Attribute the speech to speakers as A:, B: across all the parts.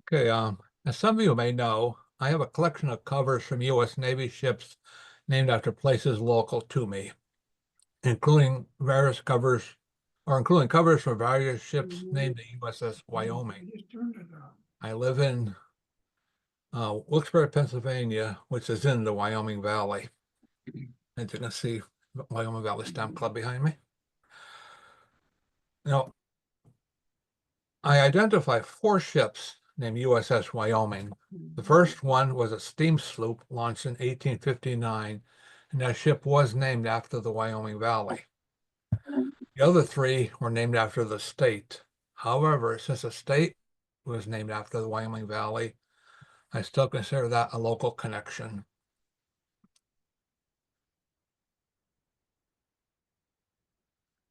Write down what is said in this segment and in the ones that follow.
A: Okay, as some of you may know, I have a collection of covers from U.S. Navy ships named after places local to me, including various covers, or including covers for various ships named the USS Wyoming. I live in Wilkes-Barre, Pennsylvania, which is in the Wyoming Valley. As you can see, the Wyoming Valley Stamp Club behind me. Now, I identify 4 ships named USS Wyoming. The first one was a steam sloop launched in 1859, and that ship was named after the Wyoming Valley. The other 3 were named after the state. However, since the state was named after the Wyoming Valley, I still consider that a local connection.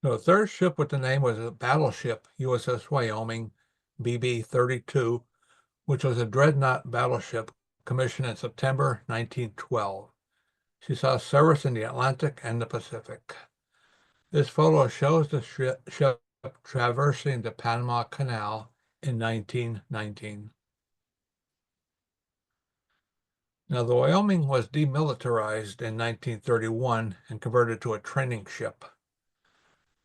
A: The third ship with the name was a battleship, USS Wyoming, BB-32, which was a dreadnought battleship commissioned in September 1912. She saw service in the Atlantic and the Pacific. This photo shows the ship traversing the Panama Canal in 1919. Now, the Wyoming was demilitarized in 1931 and converted to a training ship.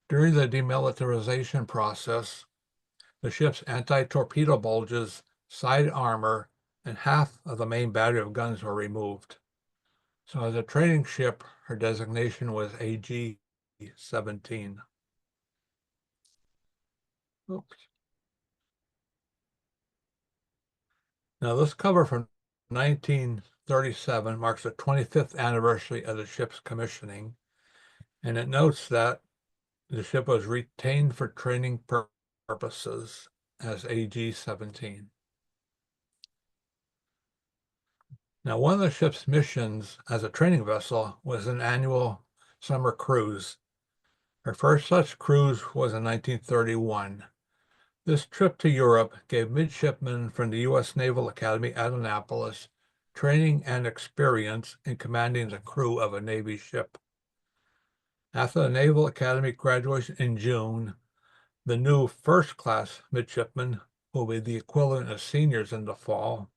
A: During the demilitarization process, the ship's anti-torpedo bulges, side armor, and half of the main battery of guns were removed. So as a training ship, her designation was AG-17. Oops. Now this cover from 1937 marks the 25th anniversary of the ship's commissioning, and it notes that the ship was retained for training purposes as AG-17. Now, one of the ship's missions as a training vessel was an annual summer cruise. Her first such cruise was in 1931. This trip to Europe gave midshipmen from the U.S. Naval Academy at Annapolis training and experience in commanding the crew of a Navy ship. After the Naval Academy graduation in June, the new first-class midshipmen will be the equivalent of seniors in the fall,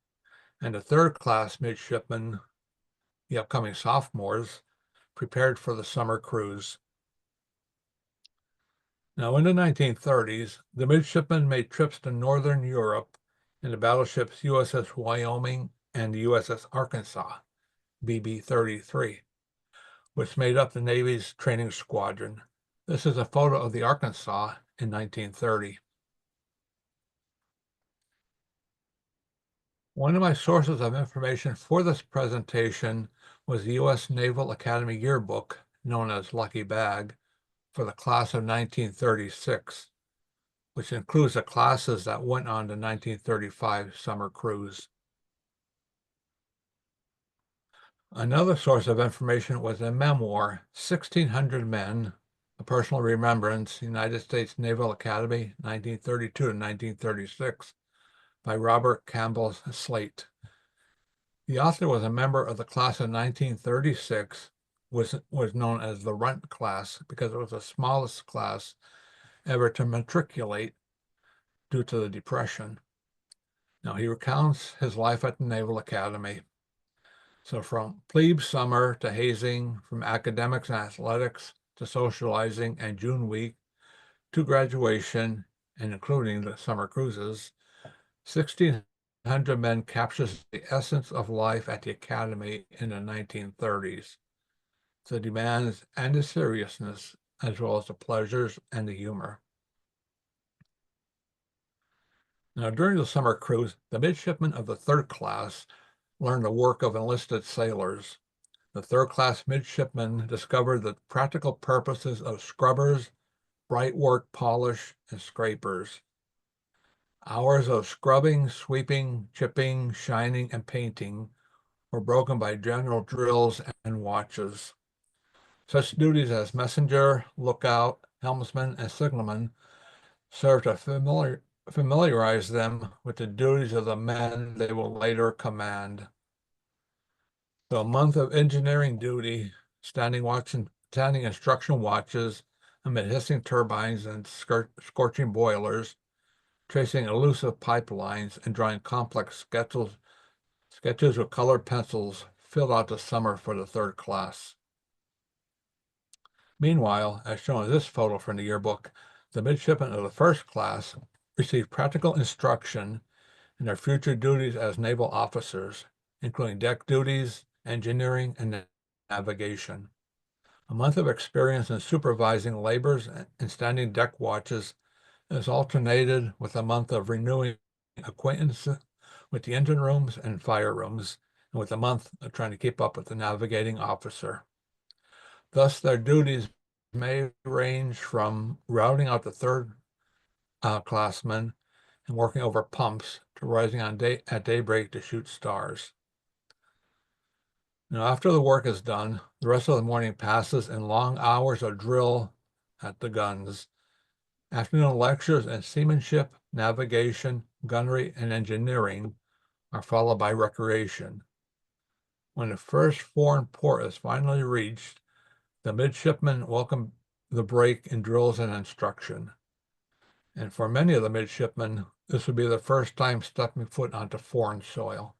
A: and the third-class midshipmen, the upcoming sophomores, prepared for the summer cruise. Now, in the 1930s, the midshipmen made trips to Northern Europe in the battleships USS Wyoming and the USS Arkansas, BB-33, which made up the Navy's training squadron. This is a photo of the Arkansas in 1930. One of my sources of information for this presentation was the U.S. Naval Academy Yearbook, known as Lucky Bag, for the class of 1936, which includes the classes that went on the 1935 summer cruise. Another source of information was a memoir, 1600 Men, A Personal Remembrance, United States Naval Academy, 1932 to 1936, by Robert Campbell Slate. The author was a member of the class of 1936, was known as the Runt class because it was the smallest class ever to matriculate due to the Depression. Now, he recounts his life at the Naval Academy. So from plebe summer to hazing, from academics and athletics to socializing and June week to graduation, and including the summer cruises, 1600 Men captures the essence of life at the Academy in the 1930s, the demands and the seriousness, as well as the pleasures and the humor. Now, during the summer cruise, the midshipmen of the third class learned the work of enlisted sailors. The third-class midshipmen discovered the practical purposes of scrubbers, bright work polish, and scrapers. Hours of scrubbing, sweeping, chipping, shining, and painting were broken by general drills and watches. Such duties as messenger, lookout, helmsman, and signalman served to familiarize them with the duties of the men they will later command. So a month of engineering duty, standing instruction watches amid hissing turbines and scorching boilers, tracing elusive pipelines and drawing complex sketches with colored pencils filled out the summer for the third class. Meanwhile, as shown in this photo from the yearbook, the midshipmen of the first class received practical instruction in their future duties as naval officers, including deck duties, engineering, and navigation. A month of experience in supervising labors and standing deck watches is alternated with a month of renewing acquaintance with the engine rooms and fire rooms, and with a month of trying to keep up with the navigating officer. Thus, their duties may range from routing out the third classmen and working over pumps to rising at daybreak to shoot stars. Now, after the work is done, the rest of the morning passes in long hours of drill at the guns. Afternoon lectures in seamanship, navigation, gunnery, and engineering are followed by recreation. When the first foreign port is finally reached, the midshipmen welcome the break in drills and instruction. And for many of the midshipmen, this would be the first time stepping foot onto foreign soil.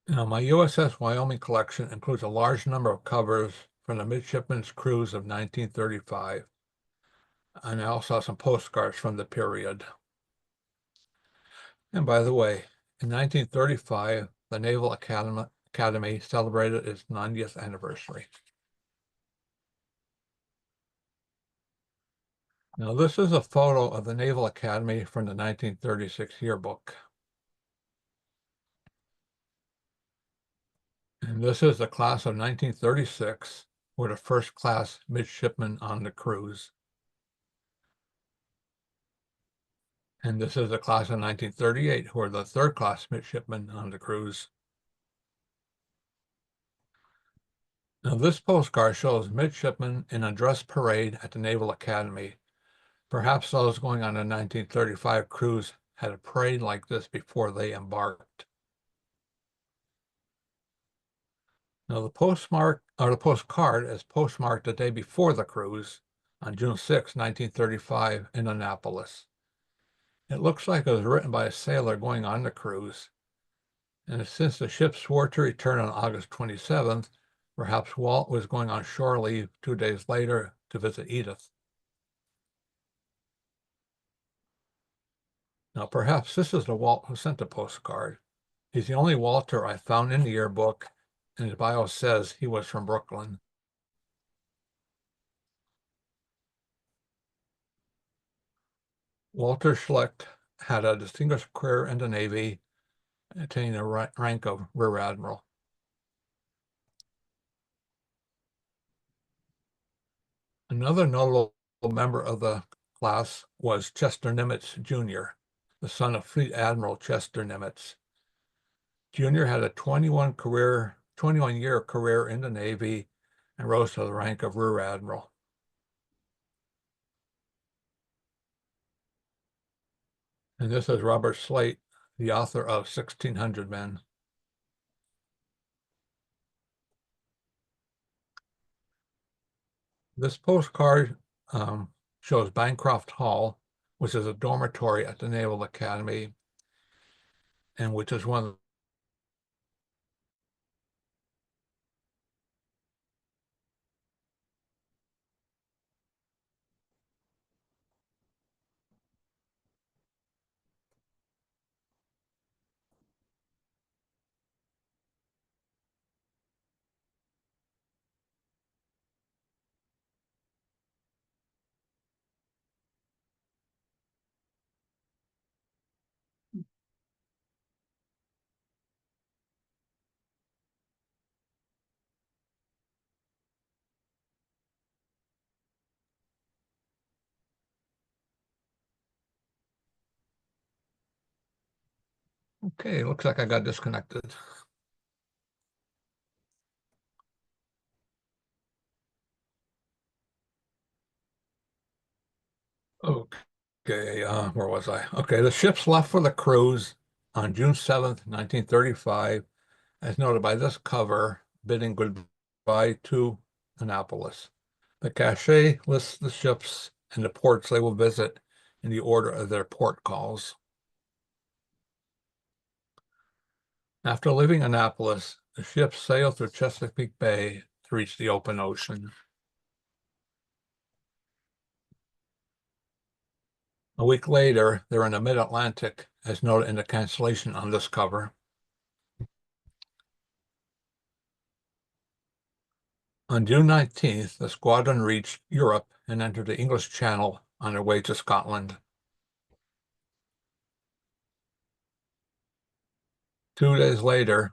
A: Now, my USS Wyoming collection includes a large number of covers from the midshipmen's cruise of 1935. And I also have some postcards from the period. And by the way, in 1935, the Naval Academy celebrated its 90th anniversary. Now, this is a photo of the Naval Academy from the 1936 yearbook. And this is the class of 1936, who were the first class midshipmen on the cruise. And this is the class of 1938, who are the third class midshipmen on the cruise. Now, this postcard shows midshipmen in a dress parade at the Naval Academy. Perhaps those going on a 1935 cruise had a parade like this before they embarked. Now, the postcard is postmarked the day before the cruise on June 6, 1935, in Annapolis. It looks like it was written by a sailor going on the cruise. And since the ship swore to return on August 27th, perhaps Walt was going on shore leave 2 days later to visit Edith. Now, perhaps this is the Walt who sent the postcard. He's the only Walter I found in the yearbook, and his bio says he was from Brooklyn. Walter Schlicht had a distinguished career in the Navy, attaining the rank of Rear Admiral. Another notable member of the class was Chester Nimitz, Jr., the son of Fleet Admiral Chester Nimitz. Jr. had a 21-year career in the Navy and rose to the rank of Rear Admiral. And this is Robert Slate, the author of 1600 Men. This postcard shows Bancroft Hall, which is a dormitory at the Naval Academy, and which is one of Okay, looks like I got disconnected. Okay, where was I? Okay, the ships left for the cruise on June 7th, 1935, as noted by this cover, bidding goodbye to Annapolis. The cachet lists the ships and the ports they will visit in the order of their port calls. After leaving Annapolis, the ship sailed through Chesapeake Bay to reach the open ocean. A week later, they're in the mid-Atlantic, as noted in the cancellation on this cover. On June 19th, the squadron reached Europe and entered the English Channel on their way to Scotland. 2 days later,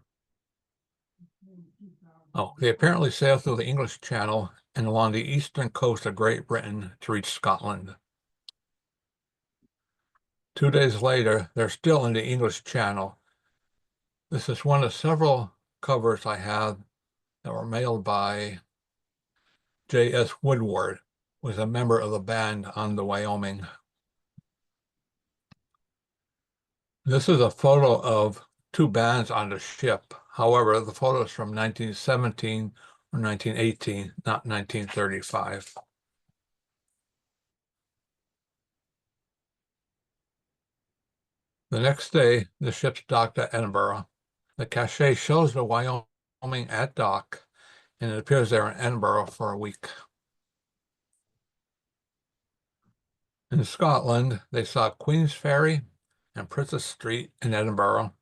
A: they apparently sailed through the English Channel and along the eastern coast of Great Britain to reach Scotland. 2 days later, they're still in the English Channel. This is one of several covers I have that were mailed by J.S. Woodward, who was a member of the band on the Wyoming. This is a photo of two bands on the ship. However, the photo is from 1917 or 1918, not 1935. The next day, the ship's docked at Edinburgh. The cachet shows the Wyoming at dock, and it appears they're in Edinburgh for a week. In Scotland, they saw Queen's Ferry and Princess Street in Edinburgh.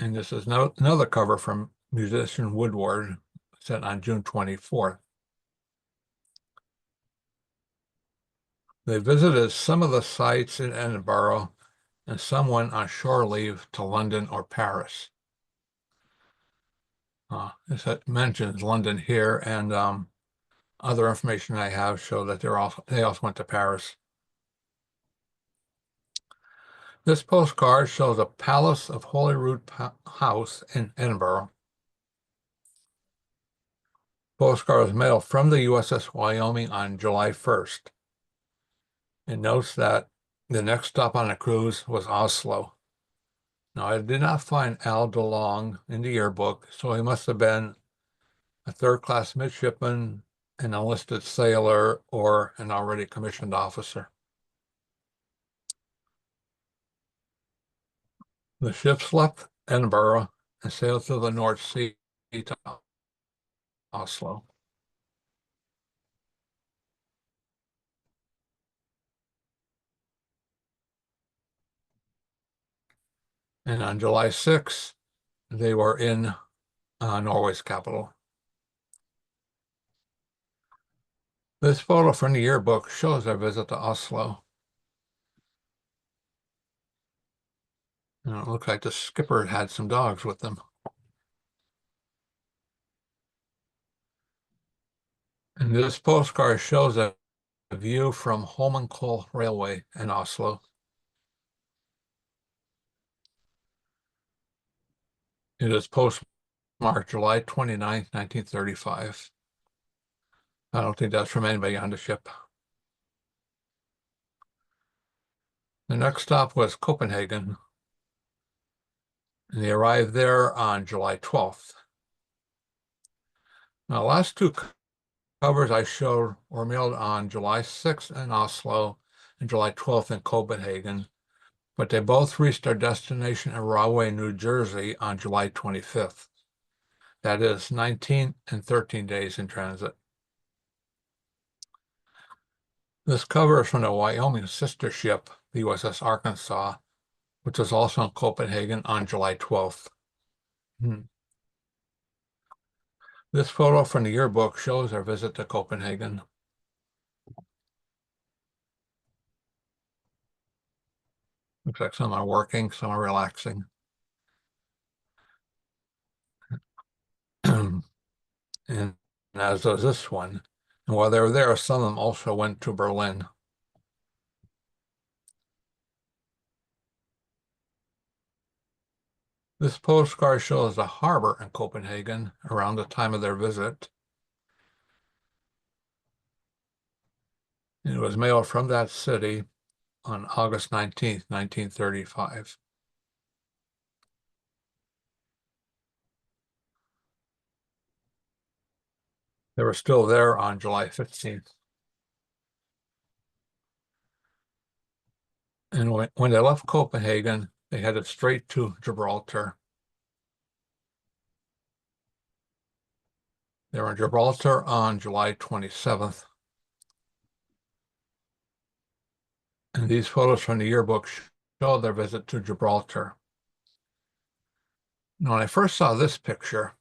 A: And this is another cover from musician Woodward, sent on June 24th. They visited some of the sites in Edinburgh, and some went on shore leave to London or Paris. It mentions London here, and other information I have show that they also went to Paris. This postcard shows a Palace of Holyrood house in Edinburgh. Postcard was mailed from the USS Wyoming on July 1st. It notes that the next stop on the cruise was Oslo. Now, I did not find Al DeLong in the yearbook, so he must have been a third-class midshipman, an enlisted sailor, or an already commissioned officer. The ships left Edinburgh and sailed through the North Sea to Oslo. And on July 6th, they were in Norway's capital. This photo from the yearbook shows their visit to Oslo. And it looks like the skipper had some dogs with them. And this postcard shows a view from Holmenkoll Railway in Oslo. It is postmarked July 29th, 1935. I don't think that's from anybody on the ship. The next stop was Copenhagen, and they arrived there on July 12th. Now, the last two covers I showed were mailed on July 6th in Oslo and July 12th in Copenhagen, but they both reached their destination in Rahway, New Jersey on July 25th. That is 19 and 13 days in transit. This cover is from the Wyoming sister ship, the USS Arkansas, which was also in Copenhagen on July 12th. This photo from the yearbook shows our visit to Copenhagen. Looks like some are working, some are relaxing. And as does this one. And while they were there, some of them also went to Berlin. This postcard shows the harbor in Copenhagen around the time of their visit. It was mailed from that city on August 19th, 1935. They were still there on July 15th. And when they left Copenhagen, they headed straight to Gibraltar. They were in Gibraltar on July 27th. And these photos from the yearbook show their visit to Gibraltar. Now, when I first saw this picture,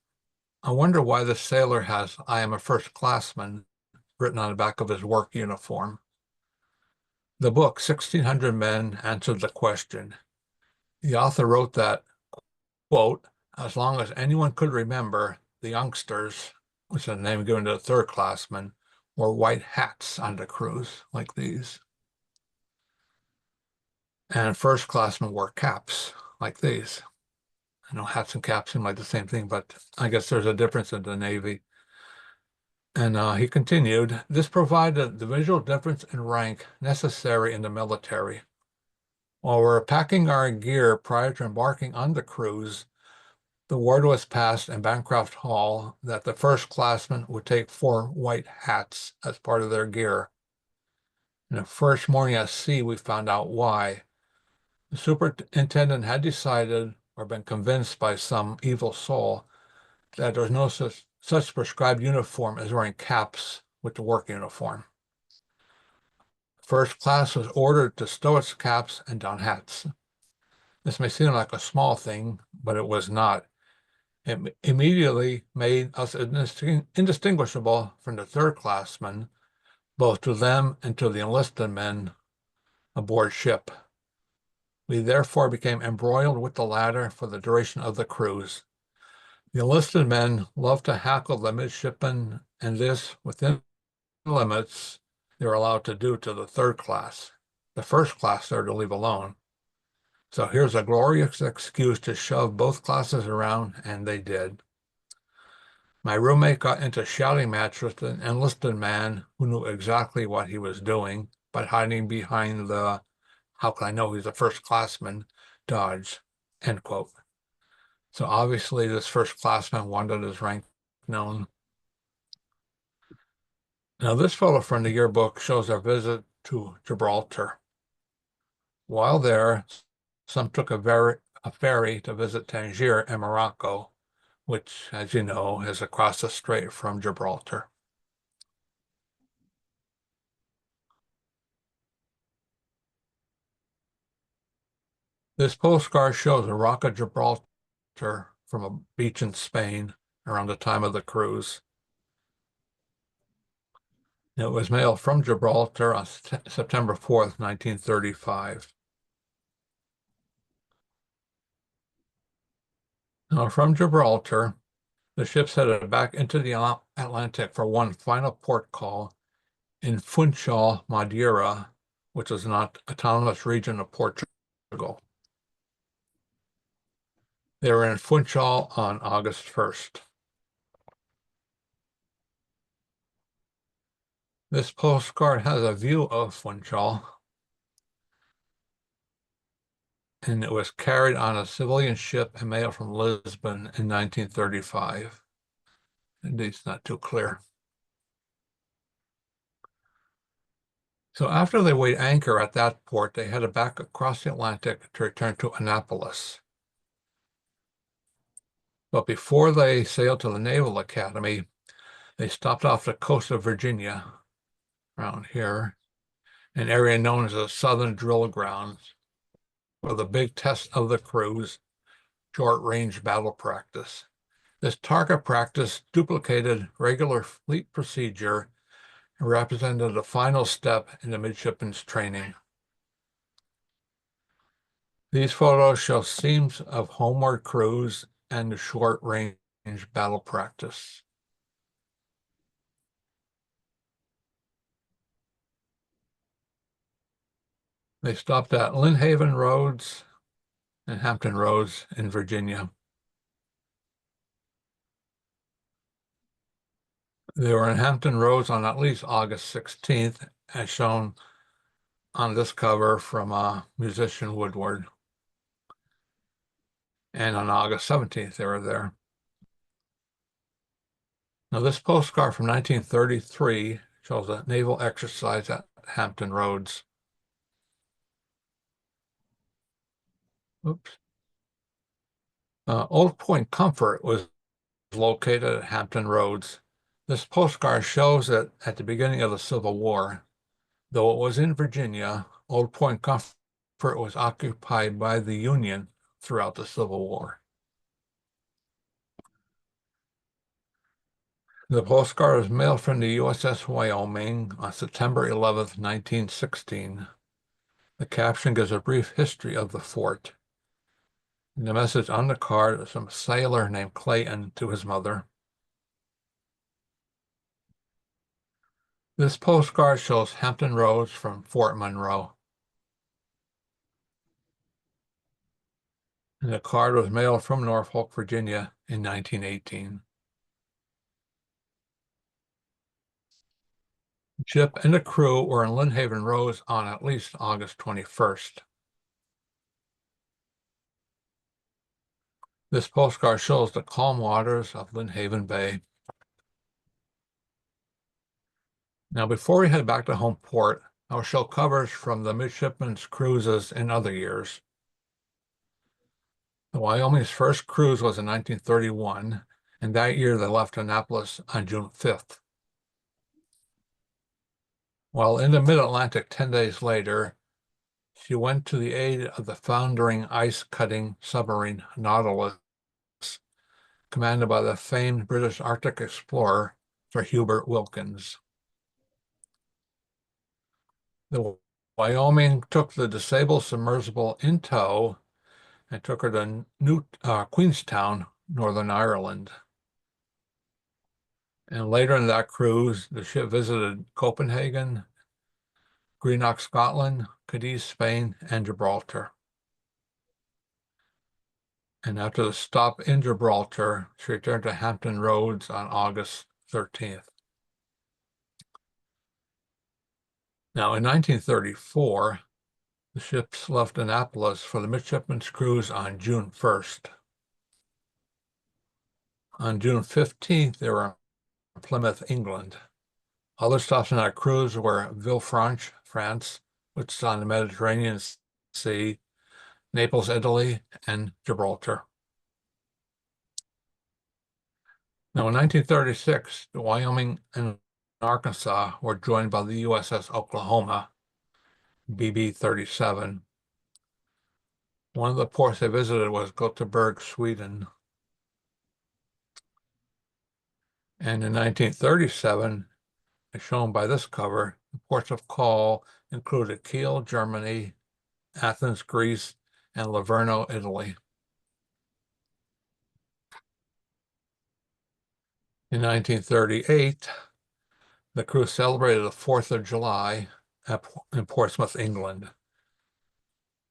A: I wonder why this sailor has "I am a first classman" written on the back of his work uniform. The book, 1600 Men, answered the question. The author wrote that, quote, as long as anyone could remember, the youngsters, which is a name given to the third classmen, wore white hats on the cruise, like these. And first classmen wore caps, like these. I know hats and caps seem like the same thing, but I guess there's a difference in the Navy. And he continued, this provided the visual difference in rank necessary in the military. While we were packing our gear prior to embarking on the cruise, the word was passed in Bancroft Hall that the first classmen would take 4 white hats as part of their gear. And the first morning at sea, we found out why. The superintendent had decided or been convinced by some evil soul that there was no such prescribed uniform as wearing caps with the work uniform. First class was ordered to stow its caps and don hats. This may seem like a small thing, but it was not. It immediately made us indistinguishable from the third classmen, both to them and to the enlisted men aboard ship. We therefore became embroiled with the latter for the duration of the cruise. The enlisted men loved to hackle the midshipmen, and this, within limits, they were allowed to do to the third class. The first class they're to leave alone. So here's a glorious excuse to shove both classes around, and they did. My roommate got into a shouting match with an enlisted man who knew exactly what he was doing by hiding behind the "how can I know he's a first classman" dodge, end quote. So obviously this first classman wanted his rank known. Now this photo from the yearbook shows our visit to Gibraltar. While there, some took a ferry to visit Tangier in Morocco, which, as you know, is across the strait from Gibraltar. This postcard shows a rock of Gibraltar from a beach in Spain around the time of the cruise. It was mailed from Gibraltar on September 4th, 1935. Now, from Gibraltar, the ships headed back into the Atlantic for one final port call in Funchal, Madeira, which is an autonomous region of Portugal. They were in Funchal on August 1st. This postcard has a view of Funchal, and it was carried on a civilian ship and mailed from Lisbon in 1935. The date's not too clear. So after they weighed anchor at that port, they headed back across the Atlantic to return to Annapolis. But before they sailed to the Naval Academy, they stopped off the coast of Virginia, around here, an area known as the Southern Drill Grounds, for the big test of the cruise, short-range battle practice. This target practice duplicated regular fleet procedure and represented the final step in the midshipmen's training. These photos show scenes of homeward cruise and the short-range battle practice. They stopped at Lynnhaven Roads and Hampton Roads in Virginia. They were in Hampton Roads on at least August 16th, as shown on this cover from musician Woodward. And on August 17th, they were there. Now, this postcard from 1933 shows a naval exercise at Hampton Roads. Oops. Old Point Comfort was located at Hampton Roads. This postcard shows it at the beginning of the Civil War. Though it was in Virginia, Old Point Comfort was occupied by the Union throughout the Civil War. The postcard was mailed from the USS Wyoming on September 11th, 1916. The caption gives a brief history of the fort. The message on the card is from a sailor named Clayton to his mother. This postcard shows Hampton Roads from Fort Monroe. And the card was mailed from Norfolk, Virginia in 1918. The ship and the crew were in Lynnhaven Roads on at least August 21st. This postcard shows the calm waters of Lynnhaven Bay. Now, before we head back to home port, I'll show covers from the Midshipmen's cruises in other years. The Wyoming's first cruise was in 1931, and that year they left Annapolis on June 5th. While in the mid-Atlantic 10 days later, she went to the aid of the foundering ice-cutting submarine Nautilus, commanded by the famed British Arctic explorer Sir Hubert Wilkins. The Wyoming took the disabled submersible in tow and took her to Queenstown, Northern Ireland. And later in that cruise, the ship visited Copenhagen, Greenock, Scotland, Cadiz, Spain, and Gibraltar. And after the stop in Gibraltar, she returned to Hampton Roads on August 13th. Now, in 1934, the ships left Annapolis for the Midshipmen's cruise on June 1st. On June 15th, they were in Plymouth, England. Other stops on that cruise were Villefranche, France, which is on the Mediterranean Sea, Naples, Italy, and Gibraltar. Now, in 1936, the Wyoming and Arkansas were joined by the USS Oklahoma, BB-37. One of the ports they visited was Gothenburg, Sweden. And in 1937, as shown by this cover, the ports of call included Kiel, Germany, Athens, Greece, and Livorno, Italy. In 1938, the crew celebrated the 4th of July in Portsmouth, England.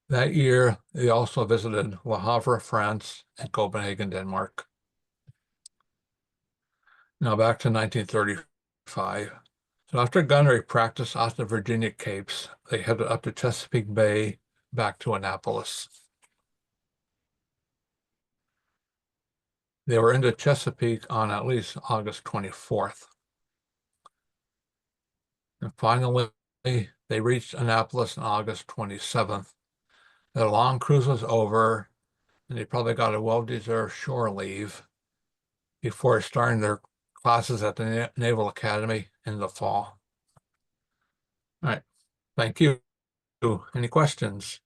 A: That year, they also visited Le Havre, France, and Copenhagen, Denmark. Now back to 1935. So after gunnery practice off the Virginia Capes, they headed up to Chesapeake Bay, back to Annapolis. They were into Chesapeake on at least August 24th. And finally, they reached Annapolis on August 27th. Their long cruise was over, and they probably got a well-deserved shore leave before starting their classes at the Naval Academy in the fall. All right, thank you. Any questions?